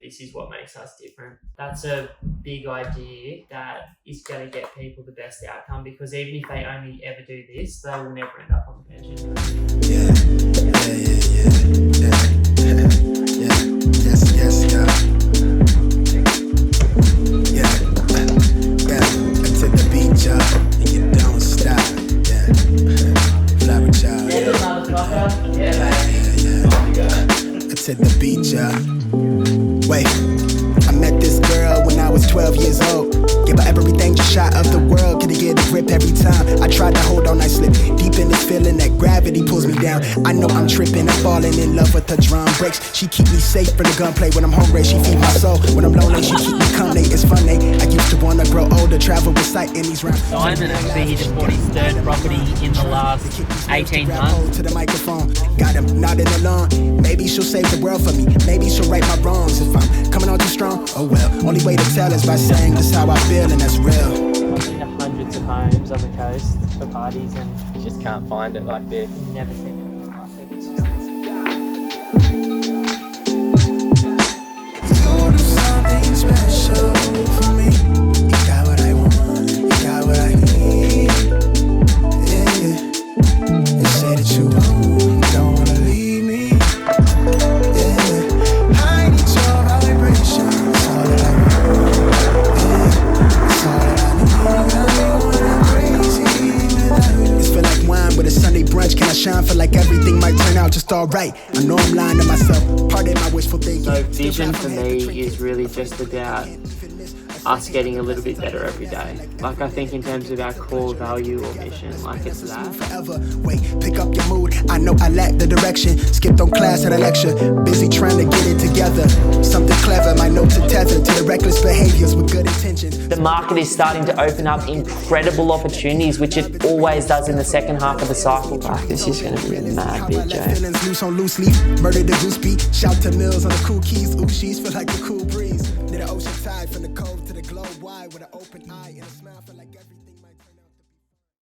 this is what makes us different. That's a big idea that is going to get people the best outcome, because even if they only ever do this, they will never end up on the pension. To the beach, and you don't stop. Flower child. To the beach, wait, I met this girl when I was 12 years old. Gave her everything, just shot of the world. Could get a grip every time I tried to hold on, I slip deep in this feeling that gravity pulls me down. I know I'm tripping, I'm falling in love with her drum breaks. She keep me safe from the gunplay when I'm hungry. She feed my soul when I'm lonely. She keep me company, it's funny. I used to wanna grow older, travel with sight in these rounds. Simon actually, he just bought his third property in the last 18 months. To the microphone, got him nodding along. Maybe she'll save the world for me. Maybe she'll right my wrongs if I'm coming on too strong. Oh well, only way to tell is by saying this how I feel, and that's real. I've been to hundreds of homes on the coast for parties, and you just can't find it like this. Never seen it like it. It's just something special for me. You got what I want, you got what I need. Yeah. You say that you don't wanna leave me. Yeah. I need your vibration. That's all that I want. Yeah. That's all that I need. It's feel like wine with a Sunday brunch. Can I shine? Feel like everything might turn out just alright. I know I'm lying to myself. Pardon my wishful thinking. So vision for me is really just about us getting a little bit better every day. Like, I think in terms of our core value or mission, like it's that. Forever. Wait, pick up your mood. I know I lack the direction. Skipped on class at a lecture. Busy trying to get it together. Something clever. My notes are tethered to the reckless behaviors with good intentions. The market is starting to open up incredible opportunities, which it always does in the second half of the cycle. This is going to be a mad bit, Joe. Feelings loose on loose leaf. Murder the goose beat. Shout to Mills on the cool keys. Ooh, she's feel like a cool breeze. Near the ocean tide from the cove to the globe wide with an open eye and a smile feel like everything.